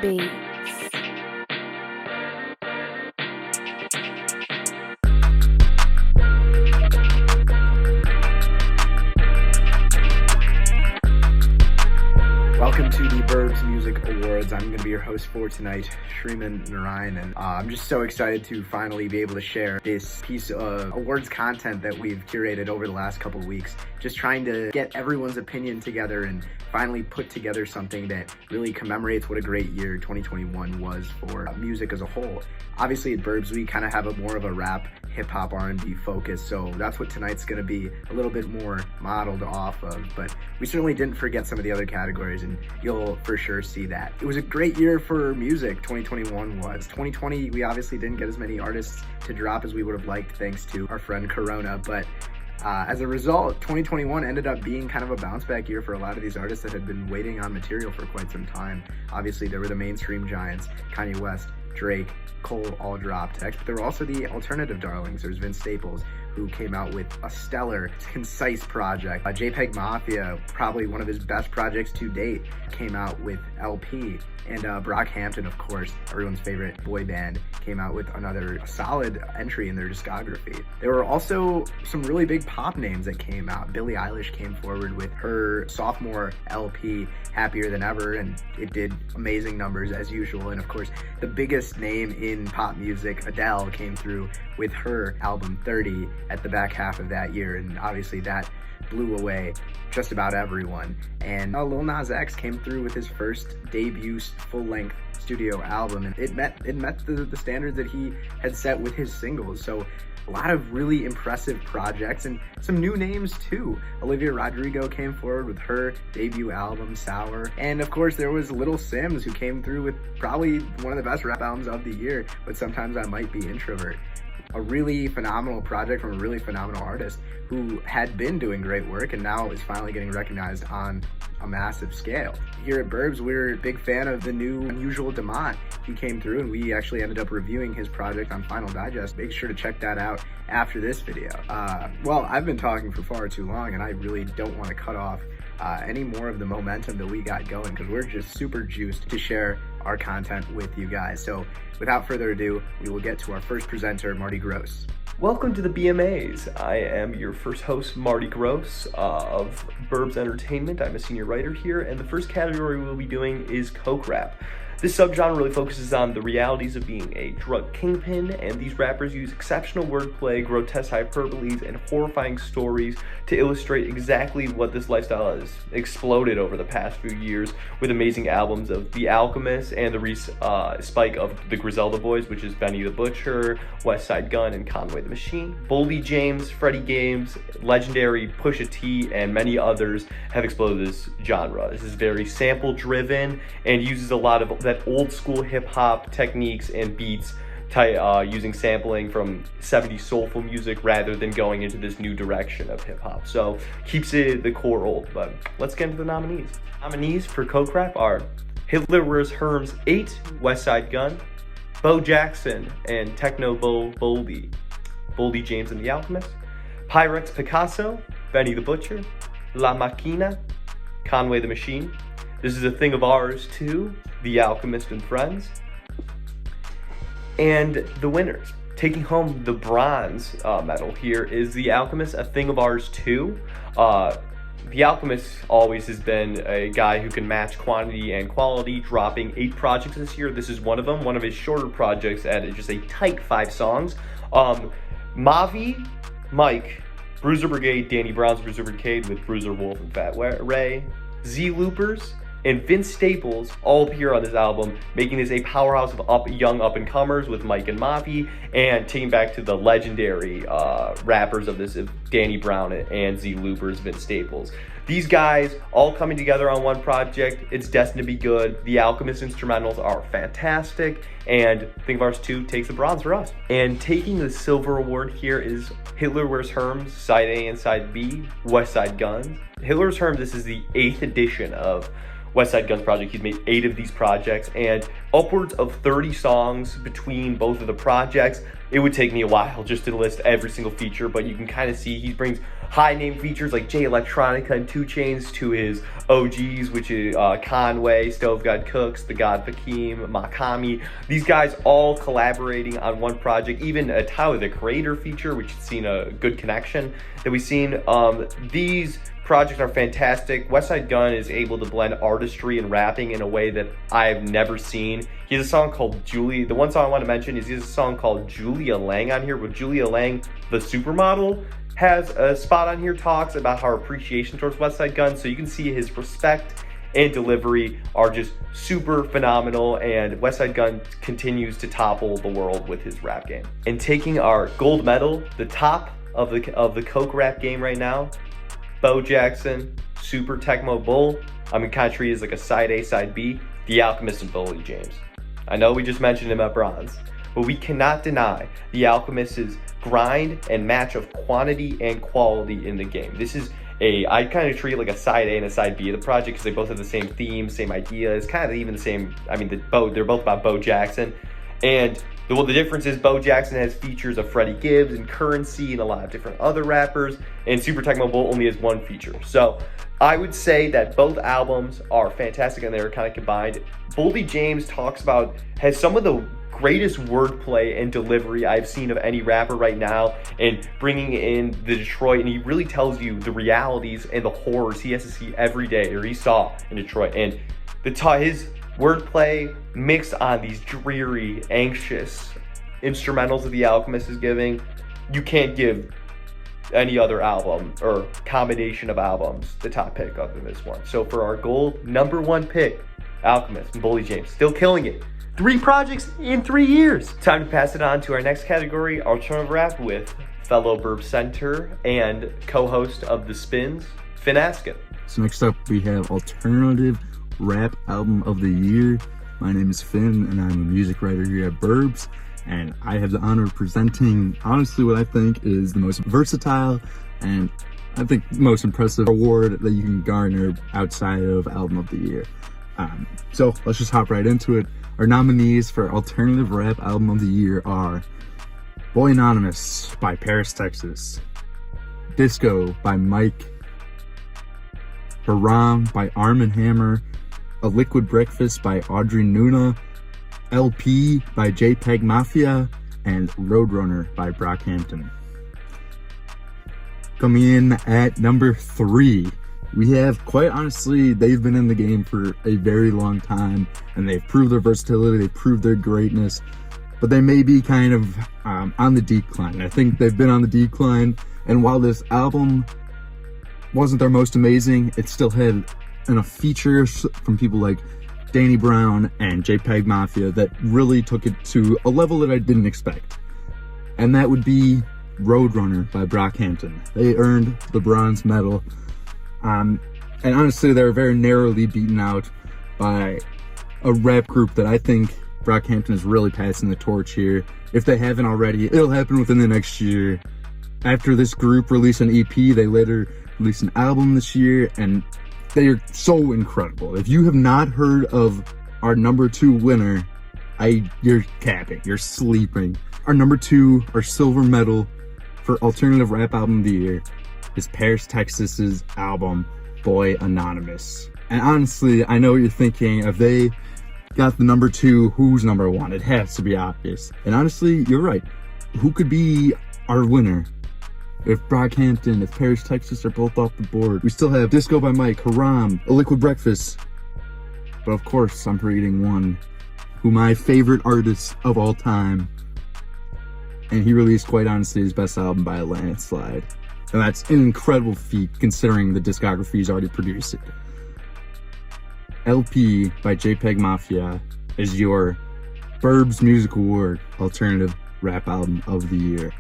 Beats. Welcome to the Burbs Music Awards. I'm going to be your host for tonight, Shreeman Narayan, and I'm just so excited to finally be able to share this piece of awards content that we've curated over the last couple of weeks. Just trying to get everyone's opinion together and finally put together something that really commemorates what a great year 2021 was for music as a whole. Obviously at Burbs, we kind of have more of a rap, hip-hop, R&B focus, so that's what tonight's going to be a little bit more modeled off of, but we certainly didn't forget some of the other categories, and you'll for sure see that. It was a great year for music, 2021 was. 2020, we obviously didn't get as many artists to drop as we would have liked thanks to our friend Corona, but as a result, 2021 ended up being kind of a bounce back year for a lot of these artists that had been waiting on material for quite some time. Obviously, there were the mainstream giants, Kanye West, Drake, Cole, all dropped. But there were also the alternative darlings. There's Vince Staples, who came out with a stellar, concise project. JPEG Mafia, probably one of his best projects to date, came out with LP. And Brockhampton, of course, everyone's favorite boy band, came out with another solid entry in their discography. There were also some really big pop names that came out. Billie Eilish came forward with her sophomore LP, Happier Than Ever, and it did amazing numbers as usual. And of course, the biggest name in pop music, Adele, came through with her album 30 at the back half of that year, and obviously that blew away just about everyone. And Lil Nas X came through with his first debut full-length studio album, and it met the standards that he had set with his singles. So a lot of really impressive projects and some new names too. Olivia Rodrigo came forward with her debut album, Sour. And of course there was Little Sims, who came through with probably one of the best rap albums of the year, but Sometimes I Might Be Introvert. A really phenomenal project from a really phenomenal artist who had been doing great work and now is finally getting recognized on a massive scale. Here at Burbs, we're a big fan of the new Unusual Demont. He came through and we actually ended up reviewing his project on Final Digest. Make sure to check that out after this video. Well, I've been talking for far too long and I really don't want to cut off any more of the momentum that we got going, because we're just super juiced to share our content with you guys. So without further ado, we will get to our first presenter, Marty Gross. Welcome to the BMAs. I am your first host, Marty Gross of Burbs Entertainment. I'm a senior writer here, and the first category we'll be doing is coke rap. This subgenre really focuses on the realities of being a drug kingpin, and these rappers use exceptional wordplay, grotesque hyperboles, and horrifying stories to illustrate exactly what this lifestyle has exploded over the past few years, with amazing albums of The Alchemist and the spike of the Griselda Boys, which is Benny the Butcher, West Side Gun, and Conway the Machine. Boldy James, Freddie Games, legendary Pusha T, and many others have exploded this genre. This is very sample-driven and uses a lot of that old school hip hop techniques and beats, using sampling from 70s soulful music rather than going into this new direction of hip hop. So keeps it the core old. But let's get into the nominees. Nominees for coke rap are Hitler Wears Herms 8, West Side Gun, Bo Jackson and Techno Boldy James and the Alchemist, Pyrex Picasso, Benny the Butcher, La Machina, Conway the Machine, This Is a Thing of Ours too, The Alchemist and Friends. And the winners, taking home the bronze medal here, is The Alchemist, A Thing of Ours too. The Alchemist always has been a guy who can match quantity and quality, dropping 8 projects this year. This is one of them, one of his shorter projects at just a tight 5 songs. Mavi, Mike, Bruiser Brigade, Danny Brown's Bruiser Brigade with Bruiser Wolf and Fat Ray, Z Loopers, and Vince Staples all appear on this album, making this a powerhouse of young up-and-comers with Mike and Mavi, and taking back to the legendary rappers of this, Danny Brown and Z Loopers, Vince Staples. These guys all coming together on one project. It's destined to be good. The Alchemist instrumentals are fantastic, and Thing of Ours 2 takes the bronze for us. And taking the silver award here is Hitler Wears Herms, Side A and Side B, West Side Guns. Hitler Wears Herms, this is the 8th edition of Westside Gunn's project. He's made 8 of these projects and upwards of 30 songs between both of the projects. It would take me a while just to list every single feature, but you can kind of see he brings high name features like Jay Electronica and 2 Chainz to his OGs, which is Conway, Stove God Cooks, The God Fakeem, Makami. These guys all collaborating on one project. Even a Tyler the Creator feature, which has seen a good connection that we've seen. These projects are fantastic. Westside Gunn is able to blend artistry and rapping in a way that I've never seen. He has a song called Julie. The one song I want to mention is he has a song called Julia Lang on here, but Julia Lang, the supermodel, has a spot on here, talks about her appreciation towards Westside Gunn. So you can see his respect and delivery are just super phenomenal, and Westside Gunn continues to topple the world with his rap game. And taking our gold medal, the top of the Coke rap game right now, Bo Jackson, Super Tecmo Bull. I'm gonna kind of treat it as like a side A, side B. The Alchemist and Bully James. I know we just mentioned him at bronze, but we cannot deny The Alchemist's grind and match of quantity and quality in the game. This is I kind of treat it like a side A and a side B of the project because they both have the same theme, same ideas, kind of even the same. I mean, they're both about Bo Jackson, and the difference is Bo Jackson has features of Freddie Gibbs and Currency and a lot of different other rappers, and Super Tecmo Bowl only has one feature. So I would say that both albums are fantastic and they're kind of combined. Bully James has some of the greatest wordplay and delivery I've seen of any rapper right now, and bringing in the Detroit, and he really tells you the realities and the horrors he has to see every day, or he saw in Detroit, and his wordplay mixed on these dreary, anxious instrumentals that The Alchemist is giving. You can't give any other album or combination of albums the top pick other than this one. So for our gold #1 pick, Alchemist and Bully James, still killing it. 3 projects in 3 years. Time to pass it on to our next category, alternative rap, with fellow Burbs Center and co-host of The Spins, Finn Askin. So next up we have alternative rap album of the year. My name is Finn and I'm a music writer here at Burbs, and I have the honor of presenting honestly what I think is the most versatile and I think most impressive award that you can garner outside of album of the year. So let's just hop right into it. Our nominees for alternative rap album of the year are Boy Anonymous by Paris, Texas, Disco by Mike, Haram by Arm & Hammer, A Liquid Breakfast by Audrey Nuna, LP by JPEG Mafia, and Roadrunner by Brockhampton. Coming in at number 3, we have, quite honestly, they've been in the game for a very long time, and they've proved their versatility, they've proved their greatness, but they may be kind of on the decline. I think they've been on the decline, and while this album wasn't their most amazing, it still had enough features from people like Danny Brown and JPEG Mafia that really took it to a level that I didn't expect. And that would be Roadrunner by Brockhampton. They earned the bronze medal. And honestly, they were very narrowly beaten out by a rap group that I think Brockhampton is really passing the torch here. If they haven't already, it'll happen within the next year. After this group released an EP, they later released an album this year, and they are so incredible. If you have not heard of our number 2 winner, you're capping, you're sleeping. Our number 2, our silver medal for alternative rap album of the year, is Paris, Texas's album, Boy Anonymous. And honestly, I know what you're thinking, if they got the number 2, who's number 1? It has to be obvious. And honestly, you're right. Who could be our winner? If Brockhampton, if Paris, Texas are both off the board, we still have Disco by Mike, Haram, A Liquid Breakfast. But of course, I'm forgetting one, who my favorite artist of all time, and he released, quite honestly, his best album by a landslide. And that's an incredible feat considering the discography he's already produced. LP by JPEG Mafia is your Burbs Music Award alternative rap album of the year.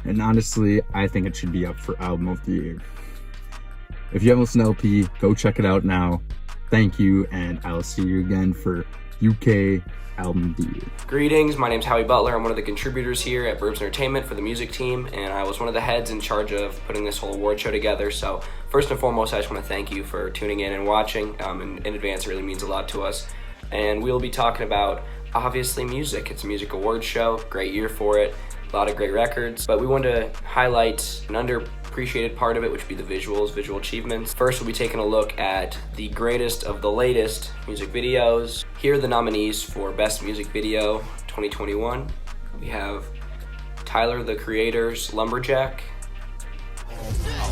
And honestly, I think it should be up for album of the year. If you haven't listened to LP, go check it out now. Thank you, and I'll see you again for UK album of the year. Greetings, my name's Howie Butler. I'm one of the contributors here at Burbs Entertainment for the music team, and I was one of the heads in charge of putting this whole award show together. So first and foremost, I just want to thank you for tuning in and watching. In advance, it really means a lot to us. And we'll be talking about, obviously, music. It's a music awards show, great year for it, a lot of great records. But we wanted to highlight an underappreciated part of it, which would be the visuals, visual achievements. First, we'll be taking a look at the greatest of the latest music videos. Here are the nominees for Best Music Video 2021. We have Tyler, the Creator's Lumberjack. I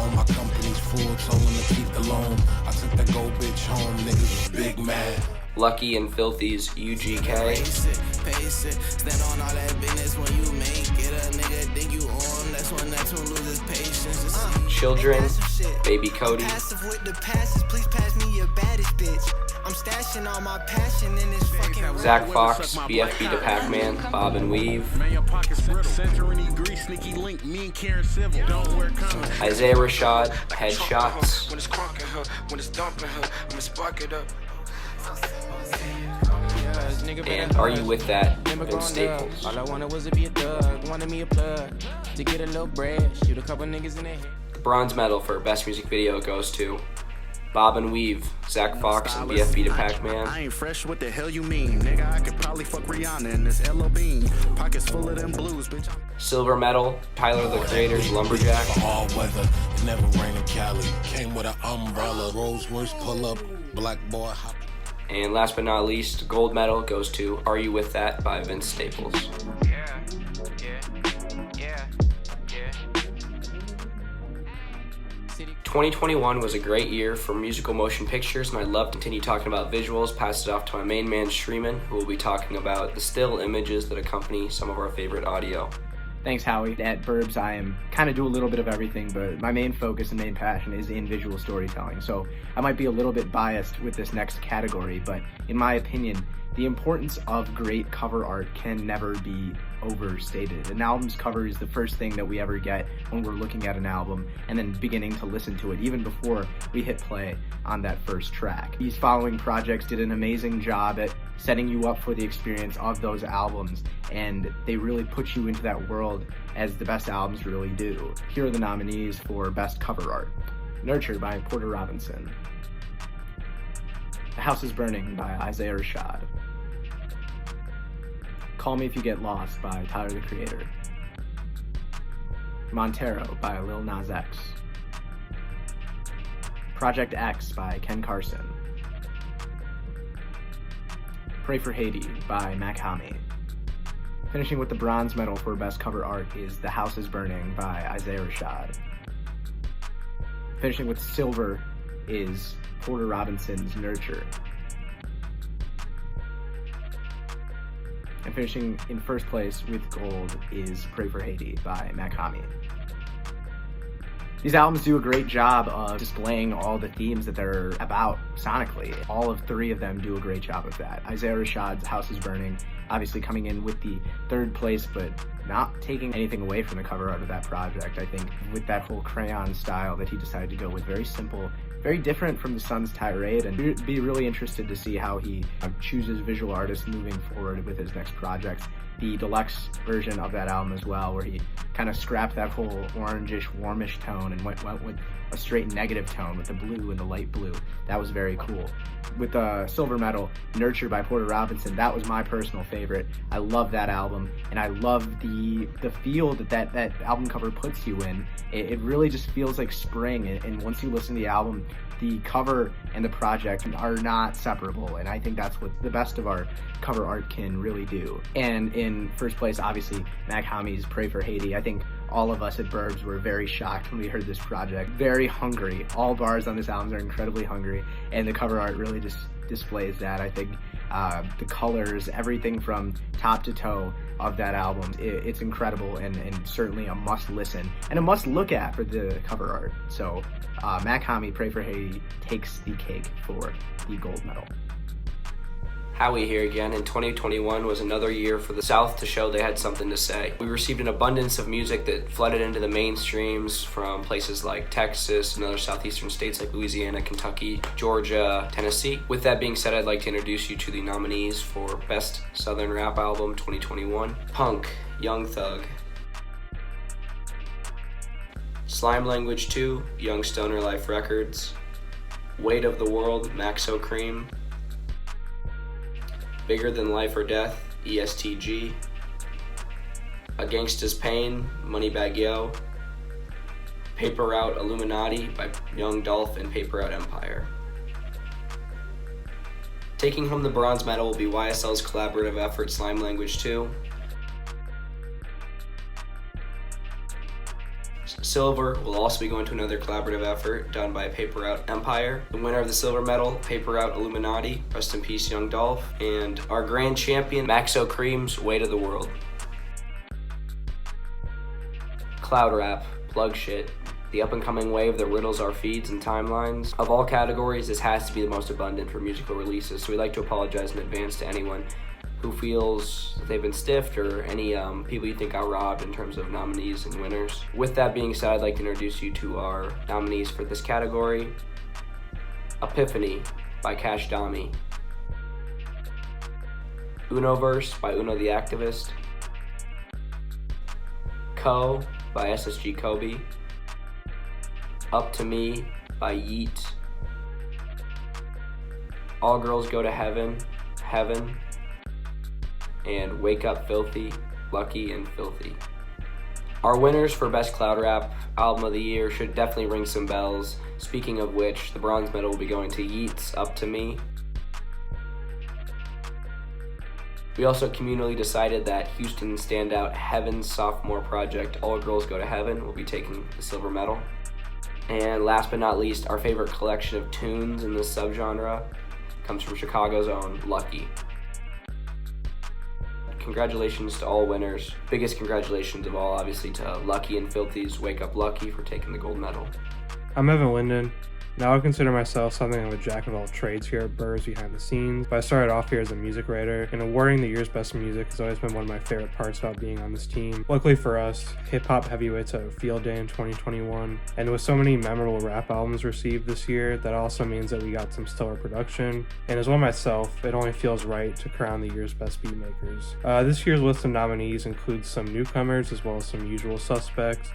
own my company's full, told him to keep the loan. I took that gold bitch home, niggas was big mad. Lucky and Filthy's UGK. Stand on all that business when you make it. A nigga think you on, that's when loses patience. Children, Baby Cody. Passive with the passes, please pass me your baddest bitch. I'm stashing all my passion in this fucking Zach Fox, BFB to Pac-Man, Bob and Weave. Isaiah Rashad, Headshots. And Are You With That, Vince Staples. All I wanted was to be a thug, wanted me a plug to get a little bread, shoot a couple niggas in the head. The bronze medal for Best Music Video goes to Bob and Weave, Zach Fox, and BFB to Pac-Man. I ain't fresh, what the hell you mean? Nigga, I could probably fuck Rihanna in this LO bean. Pockets full of them blues, bitch. Silver medal, Tyler, the Creator's Lumberjack. All weather, it never rained in Cali. Came with an umbrella, Rolls Royce pull up, black boy hop. And last but not least, gold medal goes to Are You With That by Vince Staples. 2021 was a great year for musical motion pictures, and I'd love to continue talking about visuals. Pass it off to my main man, Shreeman, who will be talking about the still images that accompany some of our favorite audio. Thanks, Howie. At Burbs, I am kind of do a little bit of everything, but my main focus and main passion is in visual storytelling. So I might be a little bit biased with this next category, but in my opinion, the importance of great cover art can never be overstated. An album's cover is the first thing that we ever get when we're looking at an album and then beginning to listen to it, even before we hit play on that first track. These following projects did an amazing job at setting you up for the experience of those albums, and they really put you into that world as the best albums really do. Here are the nominees for Best Cover Art. Nurture by Porter Robinson. The House is Burning by Isaiah Rashad. Call Me If You Get Lost by Tyler, the Creator. Montero by Lil Nas X. Project X by Ken Carson. Pray for Haiti by Mac Hami. Finishing with the bronze medal for Best Cover Art is The House is Burning by Isaiah Rashad. Finishing with silver is Porter Robinson's Nurture. And finishing in first place with gold is Pray for Haiti by Mac Hami. These albums do a great job of displaying all the themes that they're about sonically. All of three of them do a great job of that. Isaiah Rashad's House is Burning, obviously coming in with the third place, but not taking anything away from the cover art of that project. I think with that whole crayon style that he decided to go with, very simple, very different from the Sun's Tirade, and be really interested to see how he chooses visual artists moving forward with his next projects. The deluxe version of that album as well, where he kind of scrapped that whole orangish, warmish tone and went with a straight negative tone with the blue and the light blue. That was very cool. With the silver medal, Nurture by Porter Robinson, that was my personal favorite. I love that album, and I love the feel that album cover puts you in. It really just feels like spring, and once you listen to the album, the cover and the project are not separable, and I think that's what the best of our cover art can really do. And in first place, obviously, Mac Hami's Pray for Haiti. I think all of us at Burbs were very shocked when we heard this project. Very hungry. All bars on this album are incredibly hungry, and the cover art really just displays that. I think the colors, everything from top to toe of that album, it's incredible, and certainly a must listen and a must look at for the cover art. So Mac Hami, Pray for Haiti takes the cake for the gold medal. Howie here again, and 2021 was another year for the South to show they had something to say. We received an abundance of music that flooded into the mainstreams from places like Texas and other southeastern states like Louisiana, Kentucky, Georgia, Tennessee. With that being said, I'd like to introduce you to the nominees for Best Southern Rap Album 2021. Punk, Young Thug. Slime Language 2, Young Stoner Life Records. Weight of the World, Maxo Cream. Bigger Than Life or Death, ESTG. A Gangsta's Pain, Moneybagg Yo. Paper Route Illuminati by Young Dolph and Paper Route Empire. Taking home the bronze medal will be YSL's collaborative effort Slime Language 2. Silver will also be going to another collaborative effort done by Paper Route Empire. The winner of the silver medal, Paper Route Illuminati, rest in peace Young Dolph, and our grand champion, Maxo Cream's Weight of the World. Cloud Rap, Plug Shit, the up-and-coming wave that riddles our feeds and timelines. Of all categories, this has to be the most abundant for musical releases, so we'd like to apologize in advance to anyone who feels they've been stiffed or any people you think got robbed in terms of nominees and winners. With that being said, I'd like to introduce you to our nominees for this category. Epiphany by Cash Dami. Unoverse by Uno the Activist. Co by SSG Kobe. Up to Me by Yeet. All Girls Go to Heaven, Heaven. And Wake Up Filthy, Lucky and Filthy. Our winners for Best Cloud Rap Album of the Year should definitely ring some bells. Speaking of which, the bronze medal will be going to Yeet's Up to Me. We also communally decided that Houston standout Heaven's sophomore project, All Girls Go to Heaven, will be taking the silver medal. And last but not least, our favorite collection of tunes in this subgenre comes from Chicago's own Lucky. Congratulations to all winners. Biggest congratulations of all, obviously, to Lucky and Filthy's Wake Up Lucky for taking the gold medal. I'm Evan Linden. Now I consider myself something of a jack of all trades here at Burbs behind the scenes, but I started off here as a music writer, and awarding the year's best music has always been one of my favorite parts about being on this team. Luckily for us, hip-hop heavyweights had a field day in 2021, and with so many memorable rap albums received this year, that also means that we got some stellar production, and as one myself, it only feels right to crown the year's best beatmakers. This year's list of nominees includes some newcomers as well as some usual suspects.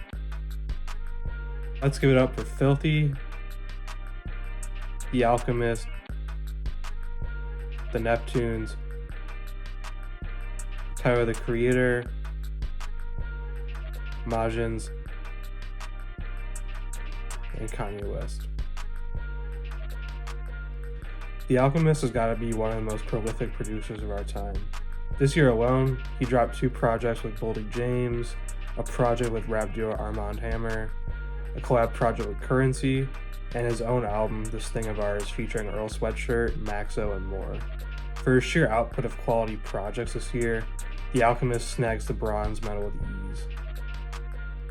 Let's give it up for Filthy, The Alchemist, The Neptunes, Tyler the Creator, Majins, and Kanye West. The Alchemist has got to be one of the most prolific producers of our time. This year alone, he dropped 2 projects with Boldy James, a project with rap duo Armand Hammer, a collab project with Currency, and his own album, This Thing of Ours, featuring Earl Sweatshirt, Maxo, and more. For his sheer output of quality projects this year, The Alchemist snags the bronze medal with ease.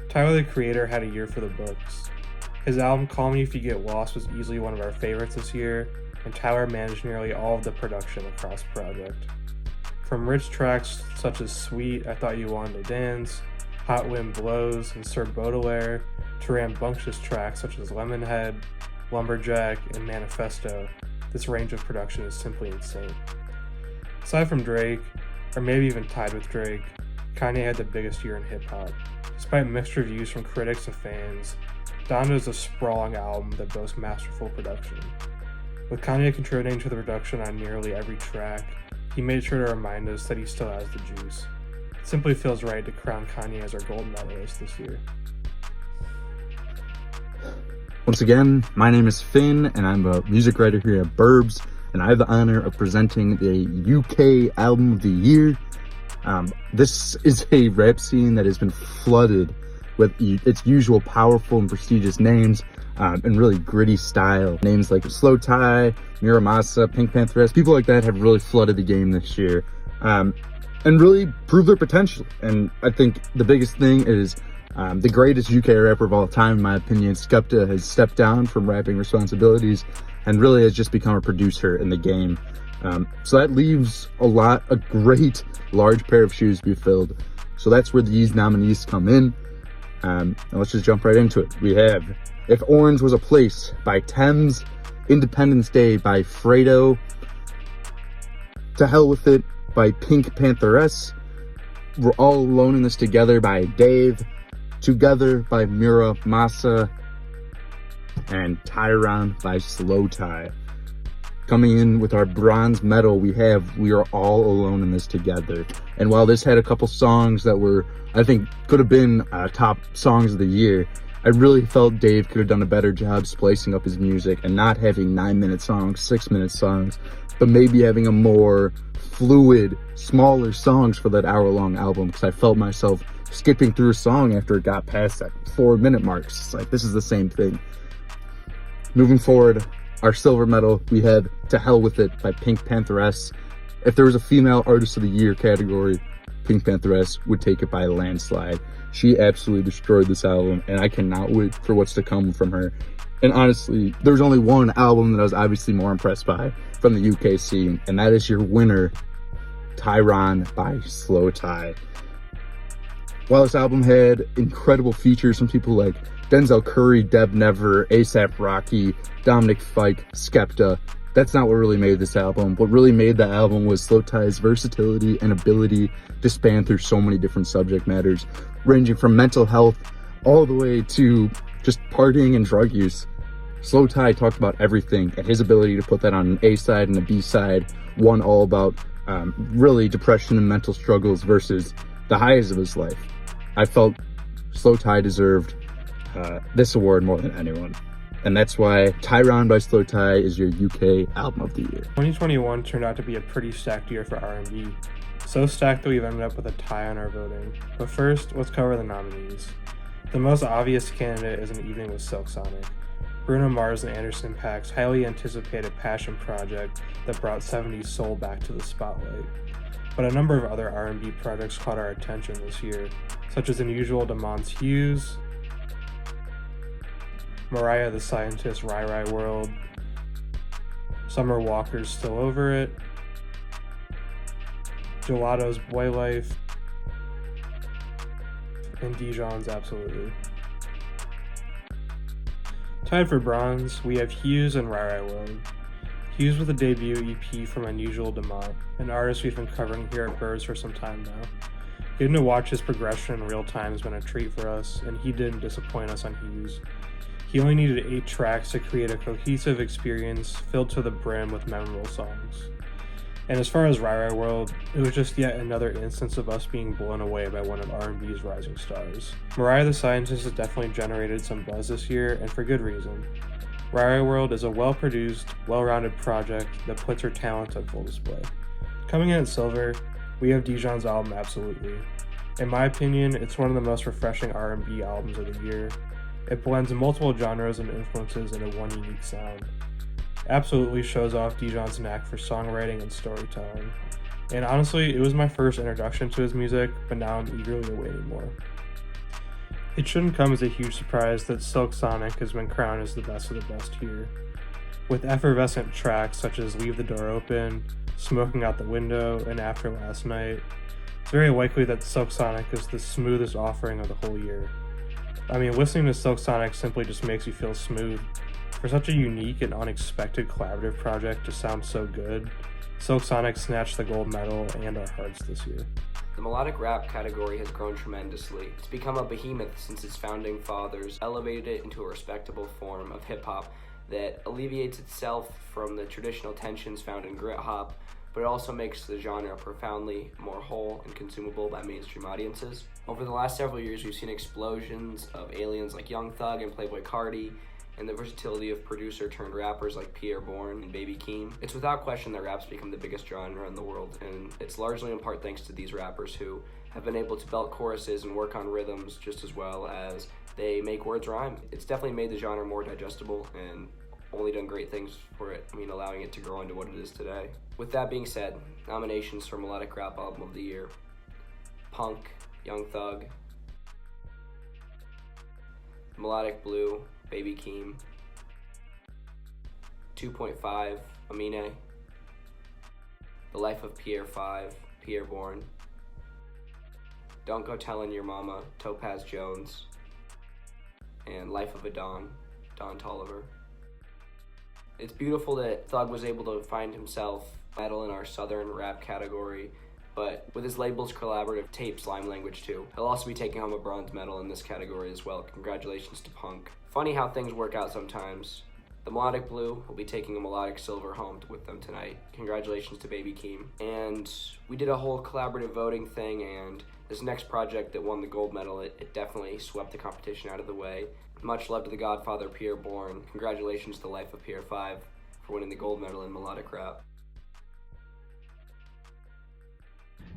Tyler the Creator had a year for the books. His album Call Me If You Get Lost was easily one of our favorites this year, and Tyler managed nearly all of the production across the project. From rich tracks such as Sweet, I Thought You Wanted to Dance, Hot Wind Blows, and Sir Baudelaire, to rambunctious tracks such as Lemonhead, Lumberjack, and Manifesto, this range of production is simply insane. Aside from Drake, or maybe even tied with Drake, Kanye had the biggest year in hip-hop. Despite mixed reviews from critics and fans, Donda is a sprawling album that boasts masterful production. With Kanye contributing to the production on nearly every track, he made sure to remind us that he still has the juice. It simply feels right to crown Kanye as our gold medalist this year. Once again, my name is Finn, and I'm a music writer here at Burbs, and I have the honor of presenting the UK Album of the Year. This is a rap scene that has been flooded with its usual powerful and prestigious names, and really gritty style. Names like Slow Tie, Miramasa, Pink Pantheress, people like that have really flooded the game this year, and really proved their potential. And I think the biggest thing is The greatest UK rapper of all time, in my opinion. Skepta has stepped down from rapping responsibilities and really has just become a producer in the game. So that leaves a great large pair of shoes to be filled. So that's where these nominees come in. Now let's just jump right into it. We have If Orange Was a Place by Thames, Independence Day by Fredo, To Hell With It by Pink Pantheress, We're All Alone in This Together by Dave, Together by Mira Masa, and Tyron by Slow Tie. Coming in with our bronze medal, we have We Are All Alone in This Together. And while this had a couple songs that were, I think, could have been top songs of the year, I really felt Dave could have done a better job splicing up his music and not having 9-minute songs, 6-minute songs, but maybe having a more fluid, smaller songs for that hour-long album, because I felt myself skipping through a song after it got past that 4-minute marks. It's like, this is the same thing. Moving forward, our silver medal, we had To Hell With It by Pink Pantheress. If there was a female artist of the year category, Pink Pantheress would take it by a landslide. She absolutely destroyed this album, and I cannot wait for what's to come from her. And honestly, there's only one album that I was obviously more impressed by from the UK scene, and that is your winner, Tyron by Slow Tie. While this album had incredible features from people like Denzel Curry, Deb Never, A$AP Rocky, Dominic Fike, Skepta, that's not what really made this album. What really made the album was Slow Tie's versatility and ability to span through so many different subject matters, ranging from mental health all the way to just partying and drug use. Slow Tie talked about everything, and his ability to put that on an A side and a B side, one all about really depression and mental struggles versus the highs of his life. I felt Slow Tie deserved this award more than anyone. And that's why Tyron by Slow Tie is your UK Album of the Year. 2021 turned out to be a pretty stacked year for R&B. So stacked that we've ended up with a tie on our voting. But first, let's cover the nominees. The most obvious candidate is An Evening with Silk Sonic, Bruno Mars and Anderson .Paak's highly anticipated passion project that brought 70s soul back to the spotlight. But a number of other R&B projects caught our attention this year, such as Unusual Demons Hughes, Mariah the Scientist's Rai Rai World, Summer Walker's Still Over It, Gelato's Boy Life, and Dijon's Absolutely. Tied for bronze, we have Hughes and Rai Rai World. Hughes with a debut EP from Unusual Demont, an artist we've been covering here at Burbs for some time now. Getting to watch his progression in real time has been a treat for us, and he didn't disappoint us on Hughes. He only needed 8 tracks to create a cohesive experience filled to the brim with memorable songs. And as far as Rai Rai World, it was just yet another instance of us being blown away by one of R&B's rising stars. Mariah the Scientist has definitely generated some buzz this year, and for good reason. Rai Rai World is a well-produced, well-rounded project that puts her talent on full display. Coming in at silver, we have Dijon's album Absolutely. In my opinion, it's one of the most refreshing R&B albums of the year. It blends multiple genres and influences into one unique sound. Absolutely shows off Dijon's knack for songwriting and storytelling. And honestly, it was my first introduction to his music, but now I'm eagerly awaiting more. It shouldn't come as a huge surprise that Silk Sonic has been crowned as the best of the best here. With effervescent tracks such as Leave the Door Open, Smoking Out the Window, and After Last Night, it's very likely that Silk Sonic is the smoothest offering of the whole year. I mean, listening to Silk Sonic simply just makes you feel smooth. For such a unique and unexpected collaborative project to sound so good, Silk Sonic snatched the gold medal and our hearts this year. The melodic rap category has grown tremendously. It's become a behemoth since its founding fathers elevated it into a respectable form of hip-hop that alleviates itself from the traditional tensions found in grit hop, but it also makes the genre profoundly more whole and consumable by mainstream audiences. Over the last several years, we've seen explosions of aliens like Young Thug and Playboi Carti, and the versatility of producer-turned-rappers like Pierre Bourne and Baby Keem. It's without question that rap's become the biggest genre in the world, and it's largely in part thanks to these rappers who have been able to belt choruses and work on rhythms just as well as they make words rhyme. It's definitely made the genre more digestible and only done great things for it, allowing it to grow into what it is today. With that being said, nominations for Melodic Rap Album of the Year: Punk, Young Thug, Melodic Blue, Baby Keem. 2.5, Amine. The Life of Pierre 5, Pierre Bourne. Don't Go Tellin' Your Mama, Topaz Jones. And Life of a Don, Don Tolliver. It's beautiful that Thug was able to find himself medal in our Southern rap category, but with his label's collaborative tape Slime Language 2, he'll also be taking home a bronze medal in this category as well. Congratulations to Punk. Funny how things work out sometimes. The Melodic Blue will be taking a Melodic Silver home with them tonight. Congratulations to Baby Keem. And we did a whole collaborative voting thing, and this next project that won the gold medal, it definitely swept the competition out of the way. Much love to the Godfather Pierre Bourne. Congratulations to Life of Pierre 5 for winning the gold medal in Melodic Rap.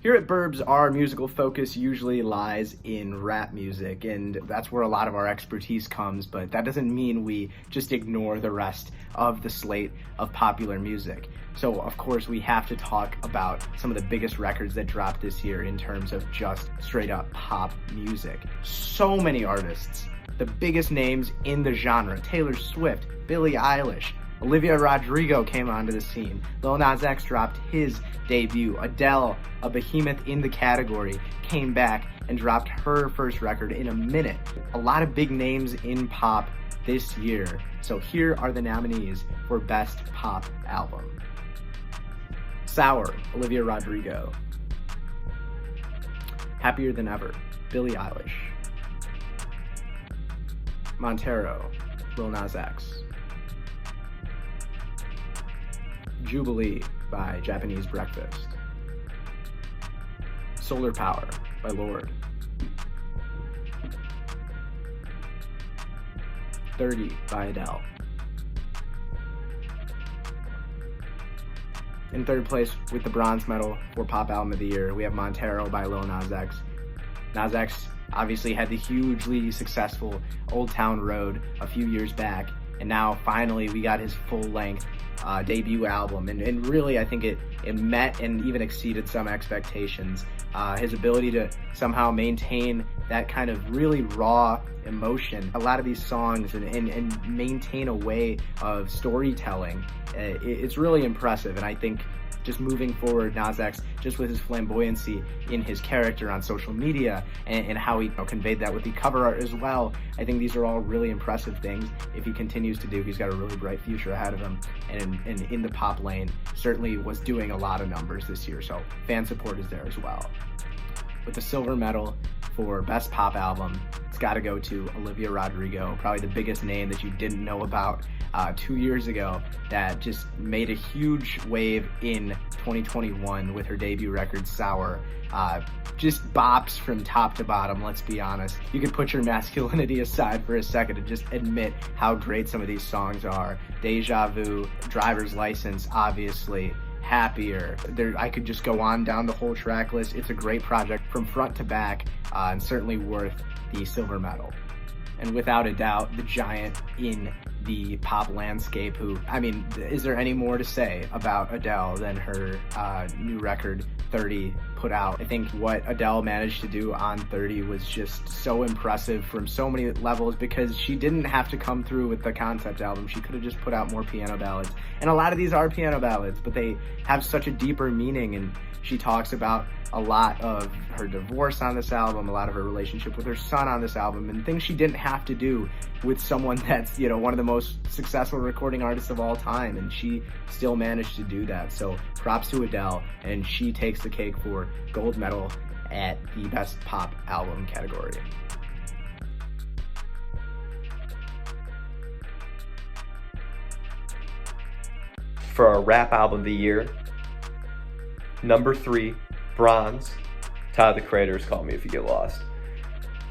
Here at Burbs, our musical focus usually lies in rap music, and that's where a lot of our expertise comes, but that doesn't mean we just ignore the rest of the slate of popular music. So, of course, we have to talk about some of the biggest records that dropped this year in terms of just straight-up pop music. So many artists, the biggest names in the genre: Taylor Swift, Billie Eilish, Olivia Rodrigo came onto the scene. Lil Nas X dropped his debut. Adele, a behemoth in the category, came back and dropped her first record in a minute. A lot of big names in pop this year. So here are the nominees for Best Pop Album. Sour, Olivia Rodrigo. Happier Than Ever, Billie Eilish. Montero, Lil Nas X. Jubilee by Japanese Breakfast. Solar Power by Lorde. 30 by Adele. In third place with the bronze medal for Pop Album of the Year, we have Montero by Lil Nas X. Nas X obviously had the hugely successful Old Town Road a few years back, and now finally we got his full-length debut album, and really I think it met and even exceeded some expectations. His ability to somehow maintain that kind of really raw emotion, a lot of these songs, and maintain a way of storytelling, it's really impressive. And I think just moving forward, Nas X, just with his flamboyancy in his character on social media and how he conveyed that with the cover art as well, I think these are all really impressive things. If he continues to do, he's got a really bright future ahead of him, and in the pop lane, certainly was doing a lot of numbers this year, so fan support is there as well. With the silver medal for Best Pop Album, it's got to go to Olivia Rodrigo, probably the biggest name that you didn't know about 2 years ago, that just made a huge wave in 2021 with her debut record, Sour. Just bops from top to bottom, let's be honest. You can put your masculinity aside for a second and just admit how great some of these songs are. Deja Vu, Driver's License, obviously. Happier. I could just go on down the whole track list. It's a great project from front to back, and certainly worth the silver medal. And without a doubt, the giant in the pop landscape who, I mean, is there any more to say about Adele than her new record, 30, put out? I think what Adele managed to do on 30 was just so impressive from so many levels, because she didn't have to come through with the concept album. She could have just put out more piano ballads. And a lot of these are piano ballads, but they have such a deeper meaning, and she talks about a lot of her divorce on this album, a lot of her relationship with her son on this album, and things she didn't have to do with someone that's, one of the most successful recording artists of all time, and she still managed to do that. So props to Adele, and she takes the cake for gold medal at the Best Pop Album category. For our Rap Album of the Year, number 3, bronze, Tyler, the Creator's Call Me If You Get Lost.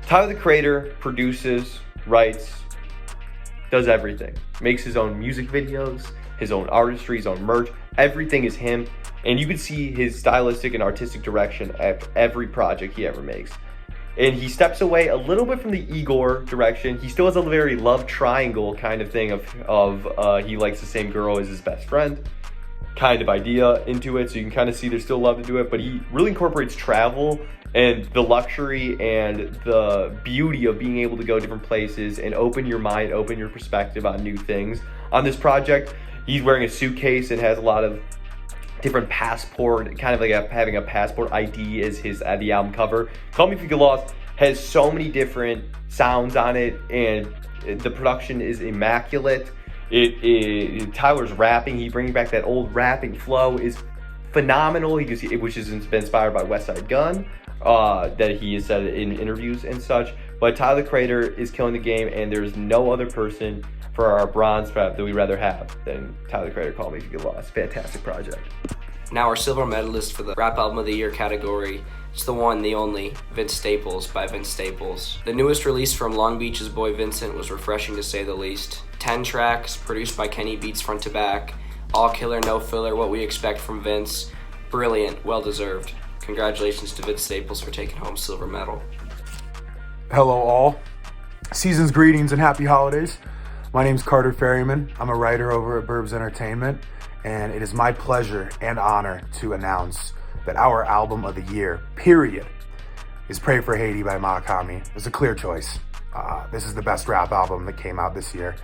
Tyler, the Creator produces, writes, does everything. Makes his own music videos, his own artistry, his own merch. Everything is him. And you can see his stylistic and artistic direction at every project he ever makes. And he steps away a little bit from the Igor direction. He still has a very love triangle kind of thing of he likes the same girl as his best friend. kind of idea into it, so you can kind of see there's still love to do it, but he really incorporates travel and the luxury and the beauty of being able to go different places and open your mind, open your perspective on new things. On this project, he's wearing a suitcase and has a lot of different passport, kind of like having a passport ID as the album cover. Call Me If You Get Lost has so many different sounds on it, and the production is immaculate. Tyler's rapping, he brings back that old rapping flow, is phenomenal, which has been inspired by West Side Gun, that he has said in interviews and such. But Tyler, the Creator, is killing the game, and there's no other person for our bronze strap that we'd rather have than Tyler, the Creator, Call Me If You Get Lost. Fantastic project. Now our silver medalist for the Rap Album of the Year category, it's the one, the only, Vince Staples by Vince Staples. The newest release from Long Beach's boy Vincent was refreshing to say the least. 10 tracks, produced by Kenny Beats front to back, all killer, no filler, what we expect from Vince. Brilliant, well deserved. Congratulations to Vince Staples for taking home silver medal. Hello all. Season's greetings and happy holidays. My name's Carter Ferryman. I'm a writer over at Burbs Entertainment, and it is my pleasure and honor to announce that our album of the year, period, is Pray for Haiti by Mahakami. It's a clear choice. This is the best rap album that came out this year.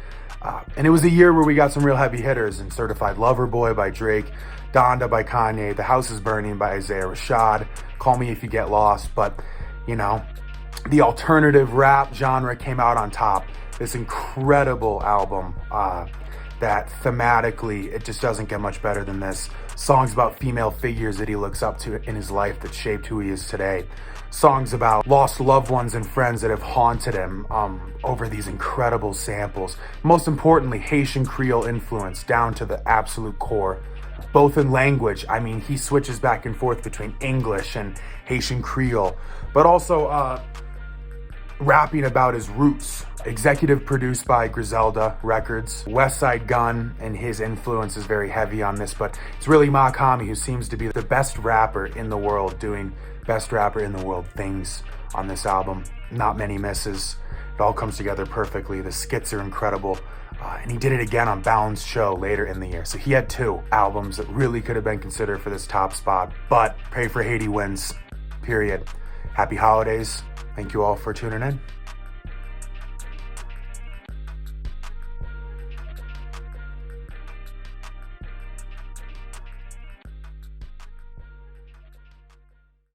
And it was a year where we got some real heavy hitters in Certified Lover Boy by Drake, Donda by Kanye, The House is Burning by Isaiah Rashad, Call Me If You Get Lost. But, you know, the alternative rap genre came out on top. This incredible album that thematically, it just doesn't get much better than this. Songs about female figures that he looks up to in his life that shaped who he is today. Songs about lost loved ones and friends that have haunted him over these incredible samples. Most importantly, Haitian Creole influence down to the absolute core. Both in language, I mean, he switches back and forth between English and Haitian Creole, but also rapping about his roots. Executive produced by Griselda Records. West Side Gun and his influence is very heavy on this, but it's really Mahakami who seems to be the best rapper in the world doing best rapper in the world things on this album. Not many misses. It all comes together perfectly. The skits are incredible. And he did it again on Bound's show later in the year. So he had two albums that really could have been considered for this top spot, but Pray for Haiti wins, period. Happy holidays. Thank you all for tuning in.